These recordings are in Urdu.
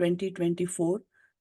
2024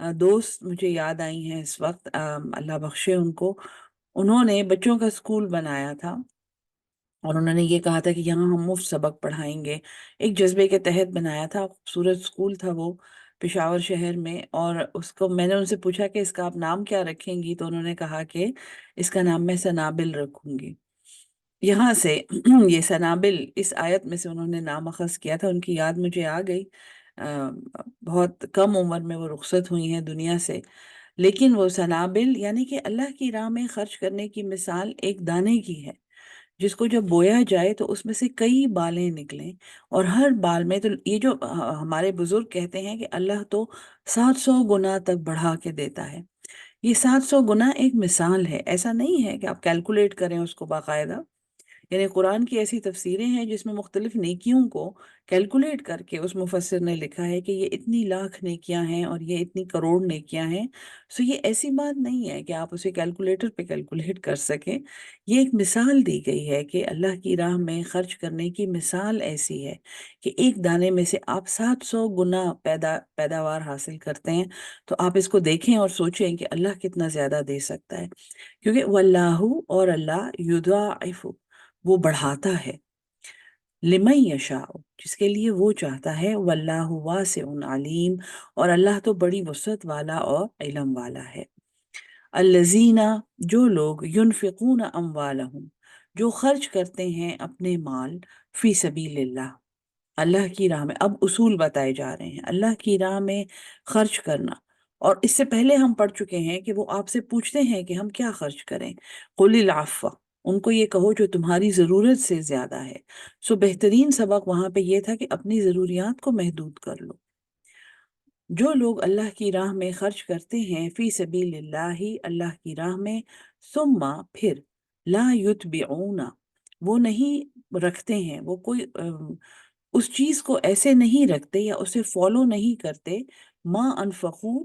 دوست مجھے یاد آئی ہیں اس وقت، اللہ بخشے ان کو۔ انہوں نے بچوں کا اسکول بنایا تھا اور انہوں نے یہ کہا تھا کہ یہاں ہم مفت سبق پڑھائیں گے، ایک جذبے کے تحت بنایا تھا، خوبصورت اسکول تھا وہ پشاور شہر میں۔ اور اس کو میں نے ان سے پوچھا کہ اس کا آپ نام کیا رکھیں گی، تو انہوں نے کہا کہ اس کا نام میں سنابل رکھوں گی۔ یہاں سے یہ سنابل اس آیت میں سے انہوں نے نام اخذ کیا تھا، ان کی یاد مجھے آ گئی۔ آ، بہت کم عمر میں وہ رخصت ہوئی ہیں دنیا سے، لیکن وہ سنابل یعنی کہ اللہ کی راہ میں خرچ کرنے کی مثال ایک دانے کی ہے، جس کو جب بویا جائے تو اس میں سے کئی بالیں نکلیں، اور ہر بال میں تو یہ جو ہمارے بزرگ کہتے ہیں کہ اللہ تو 700 گنا تک بڑھا کے دیتا ہے۔ یہ 700 گنا ایک مثال ہے، ایسا نہیں ہے کہ آپ کیلکولیٹ کریں اس کو باقاعدہ۔ یعنی قرآن کی ایسی تفسیریں ہیں جس میں مختلف نیکیوں کو کیلکولیٹ کر کے اس مفسر نے لکھا ہے کہ یہ اتنی لاکھ نیکیاں ہیں اور یہ اتنی کروڑ نیکیاں ہیں۔ سو یہ ایسی بات نہیں ہے کہ آپ اسے کیلکولیٹر پہ کیلکولیٹ کر سکیں، یہ ایک مثال دی گئی ہے کہ اللہ کی راہ میں خرچ کرنے کی مثال ایسی ہے کہ ایک دانے میں سے آپ 700 گنا پیداوار حاصل کرتے ہیں۔ تو آپ اس کو دیکھیں اور سوچیں کہ اللہ کتنا زیادہ دے سکتا ہے، کیونکہ واللہ، اور اللہ یضاعف، وہ بڑھاتا ہے، لمن یشاء، جس کے لیے وہ چاہتا ہے، واللہ واسع علیم، اور اللہ تو بڑی وسعت والا اور علم والا ہے۔ الذین، جو لوگ، ینفقون اموالہم، جو خرچ کرتے ہیں اپنے مال، فی سبیل اللہ، اللہ کی راہ میں۔ اب اصول بتائے جا رہے ہیں اللہ کی راہ میں خرچ کرنا، اور اس سے پہلے ہم پڑھ چکے ہیں کہ وہ آپ سے پوچھتے ہیں کہ ہم کیا خرچ کریں، قل العفو، ان کو یہ کہو جو تمہاری ضرورت سے زیادہ ہے۔ سو بہترین سبق وہاں پہ یہ تھا کہ اپنی ضروریات کو محدود کر لو۔ جو لوگ اللہ کی راہ میں خرچ کرتے ہیں، فی سبیل اللہ، اللہ کی راہ میں، ثم، پھر، لا یتبعون، وہ نہیں رکھتے ہیں، وہ کوئی اس چیز کو ایسے نہیں رکھتے یا اسے فالو نہیں کرتے، ما انفقو،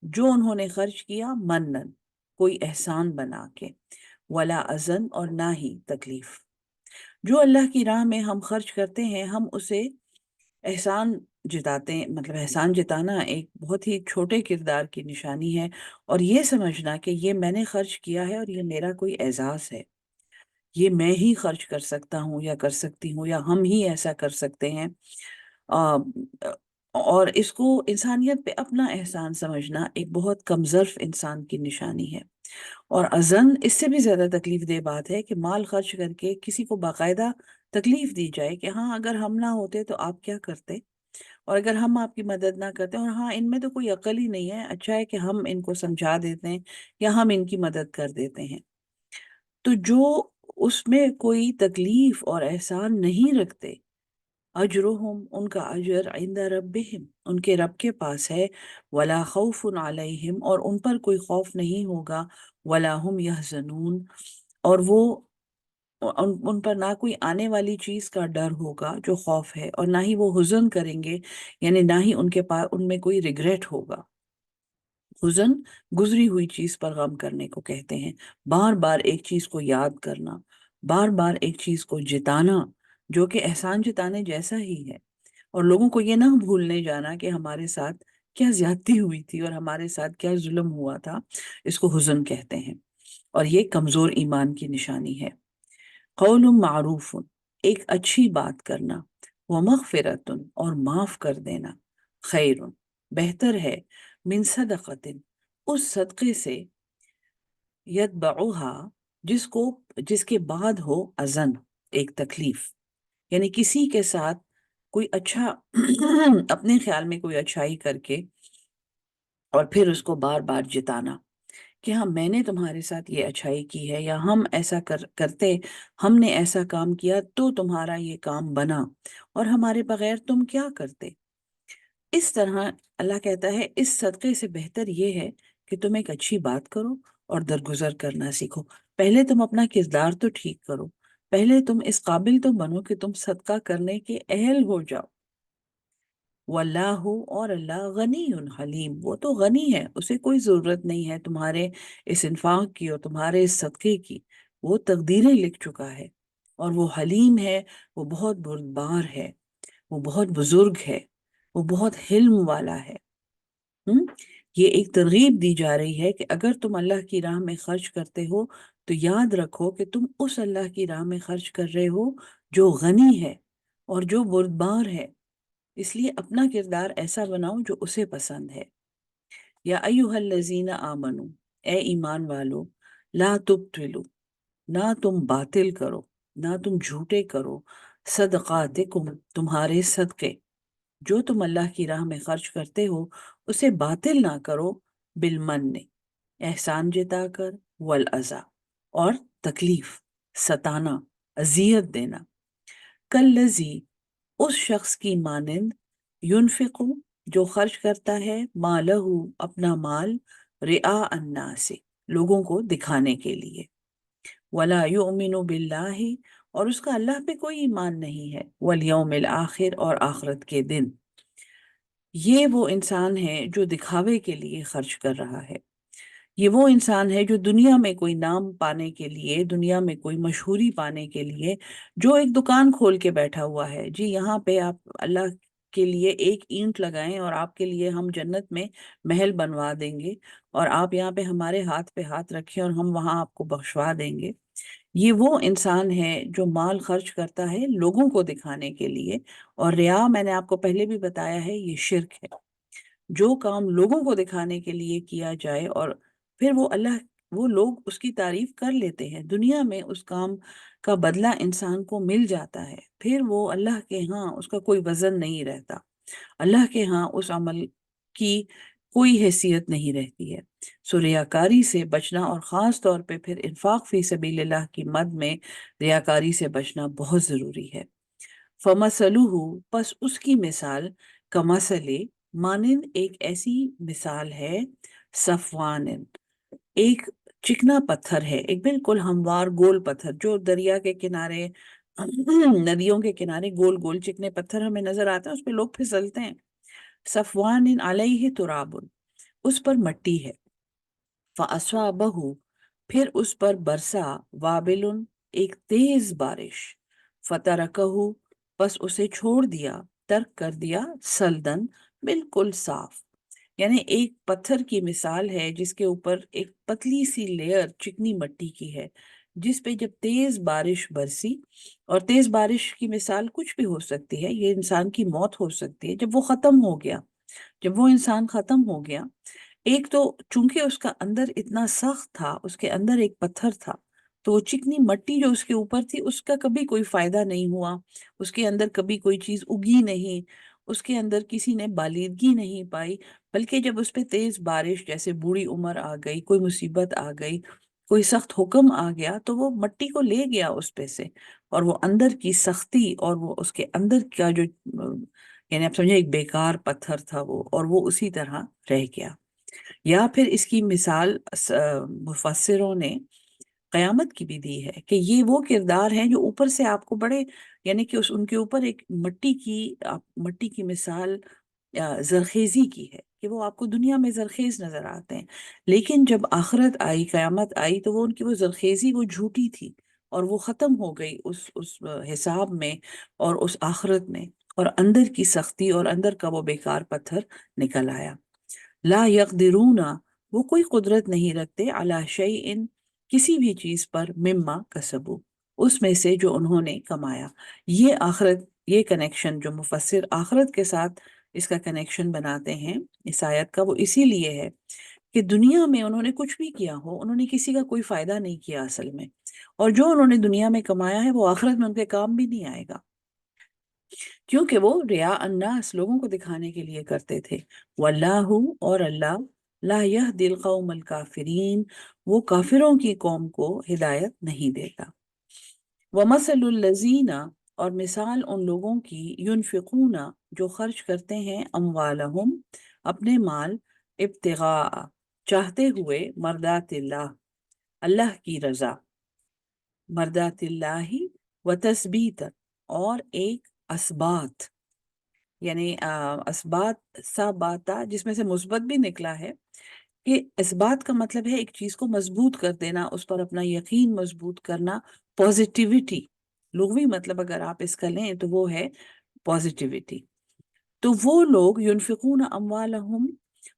جو انہوں نے خرچ کیا، منن، کوئی احسان بنا کے، ولا اذن، اور نہ ہی تکلیف۔ جو اللہ کی راہ میں ہم خرچ کرتے ہیں، ہم اسے احسان جتاتے ہیں، مطلب احسان جتانا ایک بہت ہی چھوٹے کردار کی نشانی ہے، اور یہ سمجھنا کہ یہ میں نے خرچ کیا ہے اور یہ میرا کوئی اعزاز ہے، یہ میں ہی خرچ کر سکتا ہوں یا کر سکتی ہوں، یا ہم ہی ایسا کر سکتے ہیں۔ آ، اور اس کو انسانیت پہ اپنا احسان سمجھنا ایک بہت کمظرف انسان کی نشانی ہے۔ اور ازن، اس سے بھی زیادہ تکلیف دہ بات ہے کہ مال خرچ کر کے کسی کو باقاعدہ تکلیف دی جائے کہ ہاں اگر ہم نہ ہوتے تو آپ کیا کرتے، اور اگر ہم آپ کی مدد نہ کرتے، اور ہاں ان میں تو کوئی عقل ہی نہیں ہے، اچھا ہے کہ ہم ان کو سمجھا دیتے ہیں یا ہم ان کی مدد کر دیتے ہیں۔ تو جو اس میں کوئی تکلیف اور احسان نہیں رکھتے، اجرہم، ان کا اجر، عند ربہم، ان کے رب کے پاس ہے، ولا خوف علیہم، اور ان پر کوئی خوف نہیں ہوگا، ولا ہم یحزنون، اور وہ ان پر نہ کوئی آنے والی چیز کا ڈر ہوگا جو خوف ہے، اور نہ ہی وہ حزن کریں گے، یعنی نہ ہی ان کے پاس ان میں کوئی ریگریٹ ہوگا۔ حزن گزری ہوئی چیز پر غم کرنے کو کہتے ہیں، بار بار ایک چیز کو یاد کرنا، بار بار ایک چیز کو جتانا، جو کہ احسان جتانے جیسا ہی ہے، اور لوگوں کو یہ نہ بھولنے جانا کہ ہمارے ساتھ کیا زیادتی ہوئی تھی اور ہمارے ساتھ کیا ظلم ہوا تھا، اس کو حزن کہتے ہیں، اور یہ کمزور ایمان کی نشانی ہے۔ قول معروف، ایک اچھی بات کرنا، ومغفرت، اور معاف کر دینا، خیر، بہتر ہے، من صدقت، اس صدقے سے، یتبعوہا، جس کے بعد ہو اذن، ایک تکلیف، یعنی کسی کے ساتھ کوئی اچھا اپنے خیال میں کوئی اچھائی کر کے اور پھر اس کو بار بار جتانا کہ ہاں میں نے تمہارے ساتھ یہ اچھائی کی ہے، یا ہم ایسا کرتے، ہم نے ایسا کام کیا تو تمہارا یہ کام بنا، اور ہمارے بغیر تم کیا کرتے۔ اس طرح اللہ کہتا ہے اس صدقے سے بہتر یہ ہے کہ تم ایک اچھی بات کرو اور درگزر کرنا سیکھو۔ پہلے تم اپنا کردار تو ٹھیک کرو، پہلے تم اس قابل تو بنو کہ تم صدقہ کرنے کے اہل ہو جاؤ۔ واللہ، اور اللہ، غنی حلیم، وہ تو غنی ہے، اسے کوئی ضرورت نہیں ہے تمہارے اس انفاق کی اور تمہارے اس صدقے کی، وہ تقدیریں لکھ چکا ہے، اور وہ حلیم ہے، وہ بہت بردبار ہے، وہ بہت بزرگ ہے، وہ بہت حلم والا ہے۔ یہ ایک ترغیب دی جا رہی ہے کہ اگر تم اللہ کی راہ میں خرچ کرتے ہو تو یاد رکھو کہ تم اس اللہ کی راہ میں خرچ کر رہے ہو جو غنی ہے اور جو بردبار ہے، اس لیے اپنا کردار ایسا بناؤ جو اسے پسند ہے۔ یا ایھا الذین آمنو، اے ایمان والو، لا تبطلوا، نہ تم باطل کرو، نہ تم جھوٹے کرو، صدقاتکم، تمہارے صدقے، جو تم اللہ کی راہ میں خرچ کرتے ہو اسے باطل نہ کرو، بالمن، احسان جتا کر، والاذی، اور تکلیف، ستانا، اذیت دینا، کالذی، اس شخص کی مانند، ینفق، جو خرچ کرتا ہے، مالہ، اپنا مال، رعاء الناس، لوگوں کو دکھانے کے لیے، ولا یؤمن باللہ، اور اس کا اللہ پہ کوئی ایمان نہیں ہے، والیوم الآخر، اور آخرت کے دن۔ یہ وہ انسان ہے جو دکھاوے کے لیے خرچ کر رہا ہے، یہ وہ انسان ہے جو دنیا میں کوئی نام پانے کے لیے، دنیا میں کوئی مشہوری پانے کے لیے، جو ایک دکان کھول کے بیٹھا ہوا ہے، جی یہاں پہ آپ اللہ کے لیے ایک اینٹ لگائیں اور آپ کے لیے ہم جنت میں محل بنوا دیں گے، اور آپ یہاں پہ ہمارے ہاتھ پہ ہاتھ رکھیں اور ہم وہاں آپ کو بخشوا دیں گے۔ یہ وہ انسان ہے جو مال خرچ کرتا ہے لوگوں کو دکھانے کے لیے، اور ریا، میں نے آپ کو پہلے بھی بتایا ہے، یہ شرک ہے۔ جو کام لوگوں کو دکھانے کے لیے کیا جائے اور پھر وہ لوگ اس کی تعریف کر لیتے ہیں، دنیا میں اس کام کا بدلہ انسان کو مل جاتا ہے، پھر وہ اللہ کے ہاں اس کا کوئی وزن نہیں رہتا، اللہ کے ہاں اس عمل کی کوئی حیثیت نہیں رہتی ہے۔ سو ریاکاری سے بچنا، اور خاص طور پہ پھر انفاق فی سبیل اللہ کی مد میں ریاکاری سے بچنا بہت ضروری ہے۔ فَمَثَلُهُ، پس اس کی مثال، کمثل، مانند ایک ایسی مثال ہے، صفوان، ایک چکنا پتھر ہے، ایک بالکل ہموار گول پتھر جو دریا کے کنارے ندیوں کے کنارے گول گول چکنے پتھر ہمیں نظر آتے ہیں، اس پہ لوگ پھسلتے ہیں۔ صفوان علیہ تراب، اس پر مٹی ہے، فَأَصَابَهُ، پھر اس پر برسا، وابل، ایک تیز بارش، فَتَرَكَهُ، پس اسے چھوڑ دیا، ترک کر دیا، سلدن، بالکل صاف۔ یعنی ایک پتھر کی مثال ہے جس کے اوپر ایک پتلی سی لیئر چکنی مٹی کی ہے، جس پہ جب تیز بارش برسی، اور تیز بارش کی مثال کچھ بھی ہو سکتی ہے، یہ انسان کی موت ہو سکتی ہے، جب وہ ختم ہو گیا، جب وہ انسان ختم ہو گیا، ایک تو چونکہ اس کا اندر اتنا سخت تھا، اس کے اندر ایک پتھر تھا، تو وہ چکنی مٹی جو اس کے اوپر تھی اس کا کبھی کوئی فائدہ نہیں ہوا، اس کے اندر کبھی کوئی چیز اگی نہیں، اس کے اندر کسی نے بالیدگی نہیں پائی، بلکہ جب اس پہ تیز بارش، جیسے بوڑھی عمر آ گئی، کوئی مصیبت آ گئی، کوئی سخت حکم آ گیا، تو وہ مٹی کو لے گیا اس پہ سے، اور وہ اندر کی سختی اور وہ اس کے اندر کا جو یعنی آپ سمجھے ایک بیکار پتھر تھا وہ، اور وہ اسی طرح رہ گیا۔ یا پھر اس کی مثال مفسروں نے قیامت کی بھی دی ہے کہ یہ وہ کردار ہیں جو اوپر سے آپ کو بڑے، یعنی کہ ان کے اوپر ایک مٹی کی مثال زرخیزی کی ہے، کہ وہ آپ کو دنیا میں زرخیز نظر آتے ہیں، لیکن جب آخرت آئی، قیامت آئی، تو وہ ان کی وہ زرخیزی وہ جھوٹی تھی، اور وہ ختم ہو گئی اس حساب میں اور اس آخرت میں، اور اندر کی سختی اور اندر کا وہ بیکار پتھر نکل آیا۔ لا یقدرون، وہ کوئی قدرت نہیں رکھتے، علی شیء، کسی بھی چیز پر، مما کسبو، اس میں سے جو انہوں نے کمایا۔ یہ کنیکشن جو مفسر آخرت کے ساتھ اس کا کنیکشن بناتے ہیں اس آیت کا، وہ اسی لیے ہے کہ دنیا میں انہوں نے کچھ بھی کیا ہو، انہوں نے کسی کا کوئی فائدہ نہیں کیا اصل میں، اور جو انہوں نے دنیا میں کمایا ہے وہ آخرت میں ان کے کام بھی نہیں آئے گا، کیونکہ وہ ریا الناس، لوگوں کو دکھانے کے لیے کرتے تھے۔ واللہ، اور اللہ، لا یہدی القوم الکافرین، وہ کافروں کی قوم کو ہدایت نہیں دیتا۔ ومثل الذین، اور مثال ان لوگوں کی، ینفقون، جو خرچ کرتے ہیں، اموالہم، اپنے مال، ابتغاء، چاہتے ہوئے، مرضات اللہ، اللہ کی رضا، مرضات اللہ، وتثبیت، اور ایک اثبات، یعنی اثبات ثاباتہ، جس میں سے مثبت بھی نکلا ہے، کہ اثبات کا مطلب ہے ایک چیز کو مضبوط کر دینا، اس پر اپنا یقین مضبوط کرنا، پازیٹیوٹی، لغوی مطلب اگر آپ اس کا لیں تو وہ ہے پازیٹیوٹی۔ تو وہ لوگ، ینفقون اموالہم،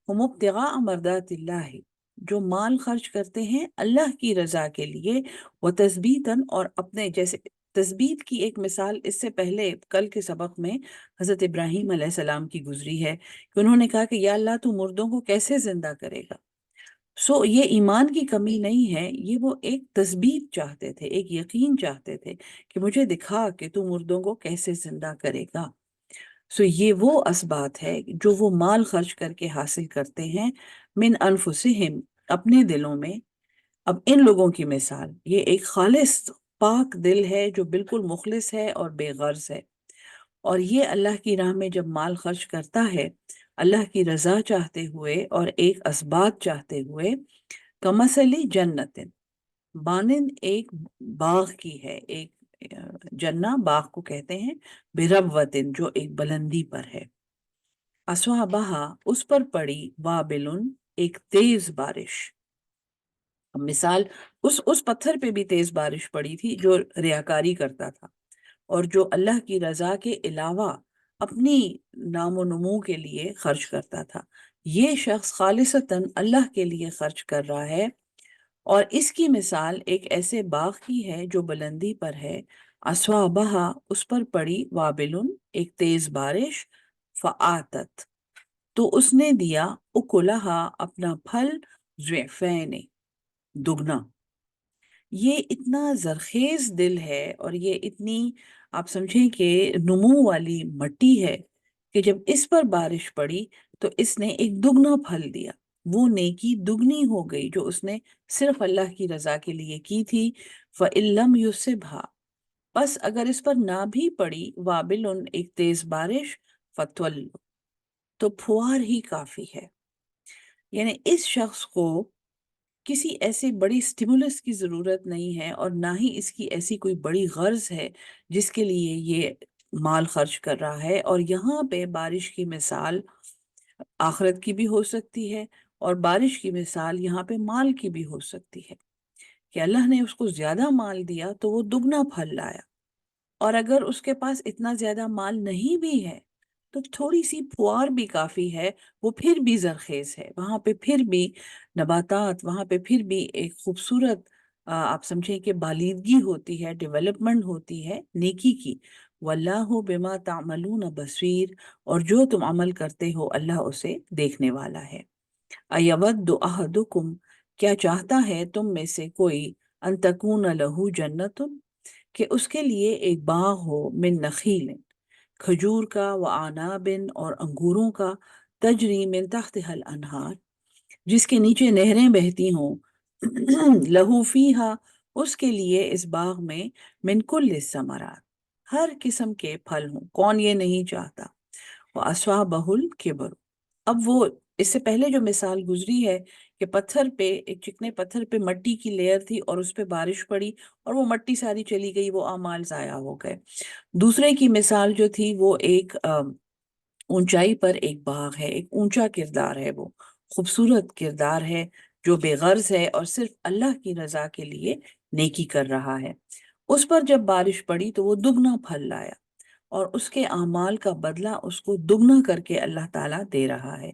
ہم ابتغاء مرضات اللہ، جو مال خرچ کرتے ہیں اللہ کی رضا کے لیے، وہ تثبیتاً، اور اپنے جیسے تثبیت کی ایک مثال اس سے پہلے کل کے سبق میں حضرت ابراہیم علیہ السلام کی گزری ہے کہ انہوں نے کہا کہ یا اللہ تو مردوں کو کیسے زندہ کرے گا. یہ ایمان کی کمی نہیں ہے، یہ وہ ایک تثبیت چاہتے تھے، ایک یقین چاہتے تھے کہ مجھے دکھا کہ تو مردوں کو کیسے زندہ کرے گا. یہ وہ اسبات ہے جو وہ مال خرچ کر کے حاصل کرتے ہیں، من انفسہم، اپنے دلوں میں. اب ان لوگوں کی مثال، یہ ایک خالص پاک دل ہے جو بالکل مخلص ہے اور بے غرض ہے، اور یہ اللہ کی راہ میں جب مال خرچ کرتا ہے اللہ کی رضا چاہتے ہوئے اور ایک اسبات چاہتے ہوئے، کمثلی جنت، مانند ایک باغ کی ہے. ایک جنہ باغ کو کہتے ہیں، بربوتن، جو ایک بلندی پر ہے. اسوابہا، اس پر پڑی، وابلن، ایک تیز بارش. اب مثال، اس پتھر پہ بھی تیز بارش پڑی تھی جو ریاکاری کرتا تھا اور جو اللہ کی رضا کے علاوہ اپنی نام و نمو کے لیے خرچ کرتا تھا. یہ شخص خالصتاً اللہ کے لیے خرچ کر رہا ہے، اور اس کی مثال ایک ایسے باغ کی ہے جو بلندی پر ہے. اسوابہا، اس پر پڑی، وابلن، ایک تیز بارش، فآتت، تو اس نے دیا، اکلہا، اپنا پھل، ضعفین، دگنا. یہ اتنا زرخیز دل ہے اور یہ اتنی، آپ سمجھیں کہ نمو والی مٹی ہے کہ جب اس پر بارش پڑی تو اس نے ایک دگنا پھل دیا. وہ نیکی دگنی ہو گئی جو اس نے صرف اللہ کی رضا کے لیے کی تھی. فَإِن لَمْ يُصِبْهَا، بس اگر اس پر نہ بھی پڑی، وابلن، ایک تیز بارش، فَتْوَلُّ، تو پھوار ہی کافی ہے. یعنی اس شخص کو کسی ایسی بڑی سٹیمولس کی ضرورت نہیں ہے، اور نہ ہی اس کی ایسی کوئی بڑی غرض ہے جس کے لیے یہ مال خرچ کر رہا ہے. اور یہاں پہ بارش کی مثال آخرت کی بھی ہو سکتی ہے، اور بارش کی مثال یہاں پہ مال کی بھی ہو سکتی ہے کہ اللہ نے اس کو زیادہ مال دیا تو وہ دگنا پھل لایا، اور اگر اس کے پاس اتنا زیادہ مال نہیں بھی ہے تو تھوڑی سی پھوار بھی کافی ہے، وہ پھر بھی زرخیز ہے، وہاں پہ پھر بھی نباتات، وہاں پہ پھر بھی ایک خوبصورت آپ سمجھیں کہ بالیدگی ہوتی ہے، ڈیولپمنٹ ہوتی ہے نیکی کی. واللہ بما تعملون بصیر، اور جو تم عمل کرتے ہو اللہ اسے دیکھنے والا ہے. ایود احدکم، کیا چاہتا ہے تم میں سے کوئی، ان تکون لہ جنت، کہ اس کے لیے ایک باغ ہو، من نخیل، کھجور کا، وعناب، اور انگوروں کا، تجری من تحتها الانہار، جس کے نیچے نہریں بہتی ہوں، لہو فیہا، اس کے لیے اس باغ میں، من کل الثمرات، ہر قسم کے پھل ہوں. کون یہ نہیں چاہتا؟ وَأَصْوَابَهُ الْكِبْرُ، اب وہ اس سے پہلے جو مثال گزری ہے کہ پتھر پہ، ایک چکنے پتھر پہ مٹی کی لیئر تھی اور اس پہ بارش پڑی اور وہ مٹی ساری چلی گئی، وہ اعمال ضائع ہو گئے. دوسرے کی مثال جو تھی وہ ایک اونچائی پر ایک باغ ہے، ایک اونچا کردار ہے، وہ خوبصورت کردار ہے جو بے غرض ہے اور صرف اللہ کی رضا کے لیے نیکی کر رہا ہے. اس پر جب بارش پڑی تو وہ دگنا پھل لایا، اور اس کے اعمال کا بدلہ اس کو دگنا کر کے اللہ تعالیٰ دے رہا ہے.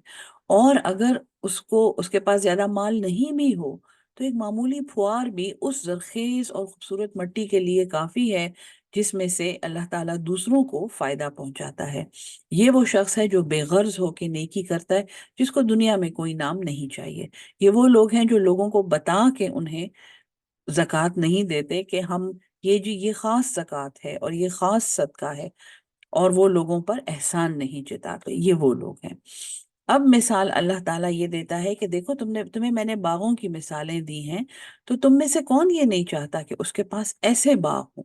اور اگر اس کے پاس زیادہ مال نہیں بھی ہو تو ایک معمولی پھوار بھی اس زرخیز اور خوبصورت مٹی کے لیے کافی ہے جس میں سے اللہ تعالیٰ دوسروں کو فائدہ پہنچاتا ہے. یہ وہ شخص ہے جو بے غرض ہو کے نیکی کرتا ہے، جس کو دنیا میں کوئی نام نہیں چاہیے. یہ وہ لوگ ہیں جو لوگوں کو بتا کے انہیں زکوٰۃ نہیں دیتے کہ ہم یہ خاص زکوٰۃ ہے اور یہ خاص صدقہ ہے، اور وہ لوگوں پر احسان نہیں جتاتے. یہ وہ لوگ ہیں. اب مثال اللہ تعالیٰ یہ دیتا ہے کہ دیکھو تمہیں میں نے باغوں کی مثالیں دی ہیں، تو تم میں سے کون یہ نہیں چاہتا کہ اس کے پاس ایسے باغ ہوں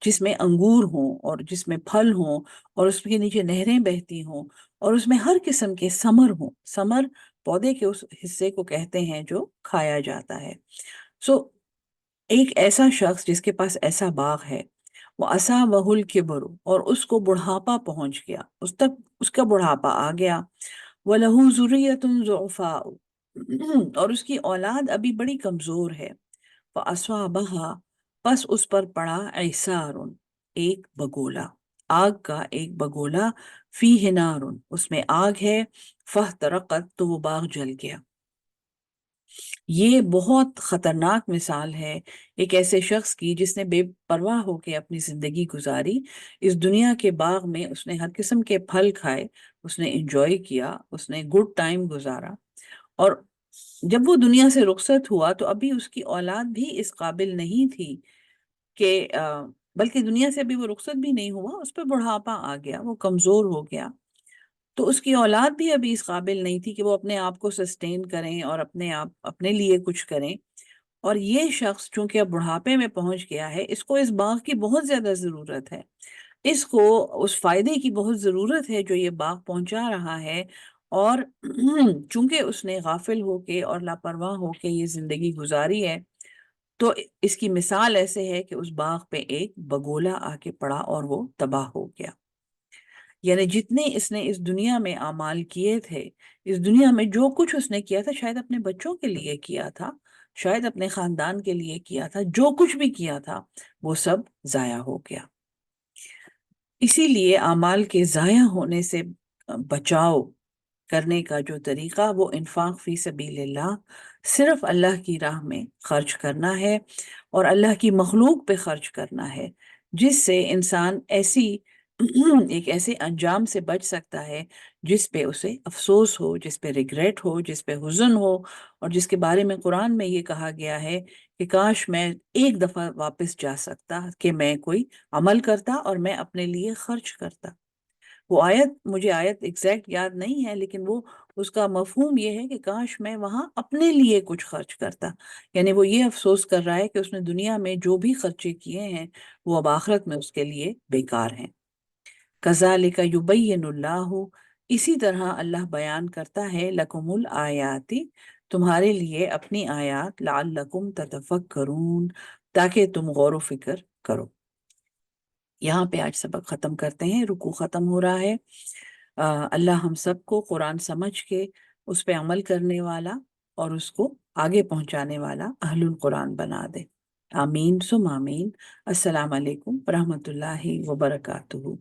جس میں انگور ہوں اور جس میں پھل ہوں اور اس کے نیچے نہریں بہتی ہوں اور اس میں ہر قسم کے ثمر ہوں. ثمر پودے کے اس حصے کو کہتے ہیں جو کھایا جاتا ہے. ایک ایسا شخص جس کے پاس ایسا باغ ہے، وہ اصابہ الکبر، اور اس کو بڑھاپا پہنچ گیا، اس کا بڑھاپا آ گیا. وَلَهُ ذُرِّيَّةٌ ضُعْفَاءُ، اور اس کی اولاد ابھی بڑی کمزور ہے. فَأَصَابَهَا، پس اس پر پڑا، عِصَارٌ، ایک بگولا. آگ کا ایک بگولا، فیہ نارن، اس میں آگ ہے، فاحترقت، تو وہ باغ جل گیا۔ یہ بہت خطرناک مثال ہے ایک ایسے شخص کی جس نے بے پرواہ ہو کے اپنی زندگی گزاری۔ اس دنیا کے باغ میں اس نے ہر قسم کے پھل کھائے، اس نے انجوائے کیا، اس نے گڈ ٹائم گزارا، اور جب وہ دنیا سے رخصت ہوا تو ابھی اس کی اولاد بھی اس قابل نہیں تھی کہ بلکہ دنیا سے ابھی وہ رخصت بھی نہیں ہوا، اس پہ بڑھاپا آ گیا، وہ کمزور ہو گیا، تو اس کی اولاد بھی ابھی اس قابل نہیں تھی کہ وہ اپنے آپ کو سسٹین کریں اور اپنے لیے کچھ کریں۔ اور یہ شخص چونکہ اب بڑھاپے میں پہنچ گیا ہے، اس کو اس باغ کی بہت زیادہ ضرورت ہے، اس کو اس فائدے کی بہت ضرورت ہے جو یہ باغ پہنچا رہا ہے، اور چونکہ اس نے غافل ہو کے اور لاپرواہ ہو کے یہ زندگی گزاری ہے، تو اس کی مثال ایسے ہے کہ اس باغ پہ ایک بگولا آ کے پڑا اور وہ تباہ ہو گیا۔ یعنی جتنے اس نے اس دنیا میں اعمال کیے تھے، اس دنیا میں جو کچھ اس نے کیا تھا، شاید اپنے بچوں کے لیے کیا تھا، شاید اپنے خاندان کے لیے کیا تھا، جو کچھ بھی کیا تھا وہ سب ضائع ہو گیا۔ اسی لیے اعمال کے ضائع ہونے سے بچاؤ کرنے کا جو طریقہ، وہ انفاق فی سبیل اللہ، صرف اللہ کی راہ میں خرچ کرنا ہے، اور اللہ کی مخلوق پہ خرچ کرنا ہے، جس سے انسان ایک ایسے انجام سے بچ سکتا ہے جس پہ اسے افسوس ہو، جس پہ ریگریٹ ہو، جس پہ حزن ہو، اور جس کے بارے میں قرآن میں یہ کہا گیا ہے کہ کاش میں ایک دفعہ واپس جا سکتا کہ میں کوئی عمل کرتا اور میں اپنے لیے خرچ کرتا۔ وہ مجھے آیت ایگزیکٹ یاد نہیں ہے، لیکن وہ اس کا مفہوم یہ ہے کہ کاش میں وہاں اپنے لیے کچھ خرچ کرتا، یعنی وہ یہ افسوس کر رہا ہے کہ اس نے دنیا میں جو بھی خرچے کیے ہیں وہ اب آخرت میں اس کے لیے بیکار ہیں۔ کذالک یبین اللہ، اسی طرح اللہ بیان کرتا ہے، لکم الآیات، تمہارے لیے اپنی آیات، لعلکم تتفکرون، تاکہ تم غور و فکر کرو۔ یہاں پہ آج سبق ختم کرتے ہیں، رکوع ختم ہو رہا ہے۔ اللہ ہم سب کو قرآن سمجھ کے اس پہ عمل کرنے والا اور اس کو آگے پہنچانے والا اہل القرآن بنا دے۔ آمین ثم آمین۔ السلام علیکم ورحمۃ اللہ وبرکاتہ۔